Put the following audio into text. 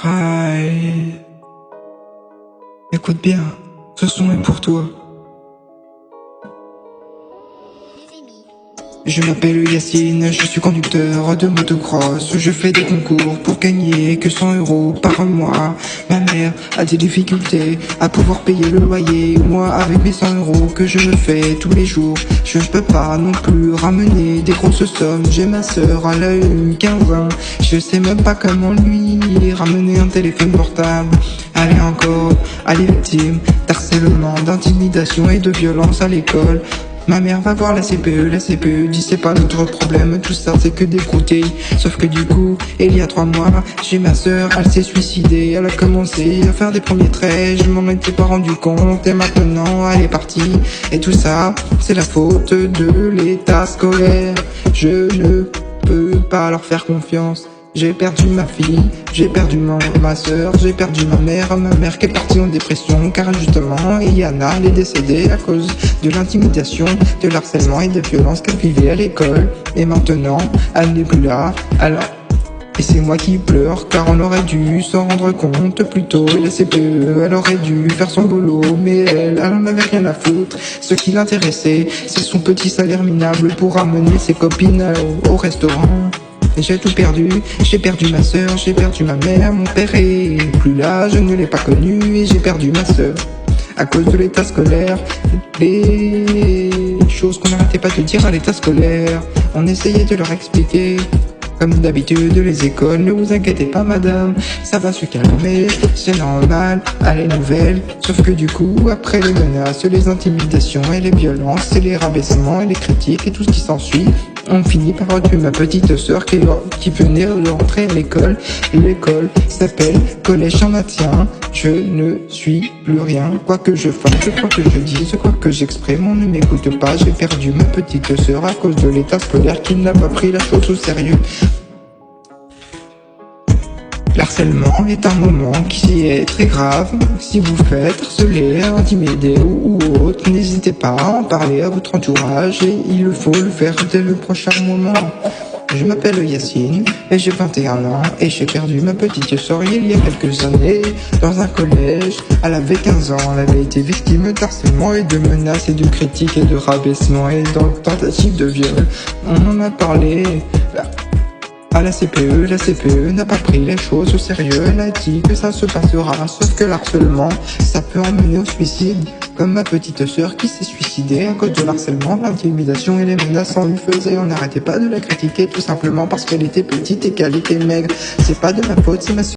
Hi. Écoute bien, ce son est pour toi. Je m'appelle Yacine, je suis conducteur de motocross. Je fais des concours pour gagner que 100 € par mois. Ma mère a des difficultés à pouvoir payer le loyer. Moi, avec mes 100 € que je me fais tous les jours, je peux pas non plus ramener des grosses sommes. J'ai ma sœur, elle a eu 15 ans. Je sais même pas comment lui ramener un téléphone portable. Elle est encore victime d'harcèlement, d'intimidation et de violence à l'école. Ma mère va voir la CPE dit c'est pas notre problème, tout ça c'est que des broutilles. Sauf que du coup, il y a 3 mois, j'ai ma sœur, elle s'est suicidée. Elle a commencé à faire des premiers traits, je m'en étais pas rendu compte. Et maintenant, elle est partie. Et tout ça, c'est la faute de l'état scolaire. Je ne peux pas leur faire confiance. J'ai perdu ma fille, j'ai perdu ma sœur, j'ai perdu ma mère qui est partie en dépression, car justement, Yana, elle est décédée à cause de l'intimidation, de l'harcèlement et de violence qu'elle vivait à l'école. Et maintenant, elle n'est plus là, alors... Et c'est moi qui pleure, car on aurait dû s'en rendre compte plus tôt. Et la CPE, elle aurait dû faire son boulot, mais elle en avait rien à foutre. Ce qui l'intéressait, c'est son petit salaire minable pour ramener ses copines au restaurant. Et j'ai tout perdu, j'ai perdu ma sœur, j'ai perdu ma mère, mon père est plus là, je ne l'ai pas connu. Et j'ai perdu ma sœur à cause de l'état scolaire. Les choses qu'on n'arrêtait pas de dire à l'état scolaire, on essayait de leur expliquer. Comme d'habitude, les écoles, ne vous inquiétez pas madame, ça va se calmer, c'est normal, elle est nouvelle. Sauf que du coup, après les menaces, les intimidations et les violences, et les rabaissements et les critiques et tout ce qui s'ensuit, on finit par tuer ma petite sœur qui venait de rentrer à l'école. L'école s'appelle Collège Champmathieu. Je ne suis plus rien, quoi que je fasse, quoi que je dise, quoi que j'exprime, on ne m'écoute pas. J'ai perdu ma petite sœur à cause de l'état scolaire qui n'a pas pris la chose au sérieux. L'harcèlement est un moment qui est très grave. Si vous faites harceler, intimider ou autre, n'hésitez pas à en parler à votre entourage et il faut le faire dès le prochain moment. Je m'appelle Yacine et j'ai 21 ans et j'ai perdu ma petite sœur il y a quelques années dans un collège. Elle avait 15 ans, elle avait été victime d'harcèlement et de menaces et de critiques et de rabaissement et de tentatives de viol. On en a parlé à la CPE n'a pas pris les choses au sérieux. Elle a dit que ça se passera, sauf que l'harcèlement, ça peut emmener au suicide. Comme ma petite sœur qui s'est suicidée à cause de l'harcèlement, l'intimidation et les menaces qu'on lui faisait. On n'arrêtait pas de la critiquer tout simplement parce qu'elle était petite et qu'elle était maigre. C'est pas de ma faute, c'est ma sœur.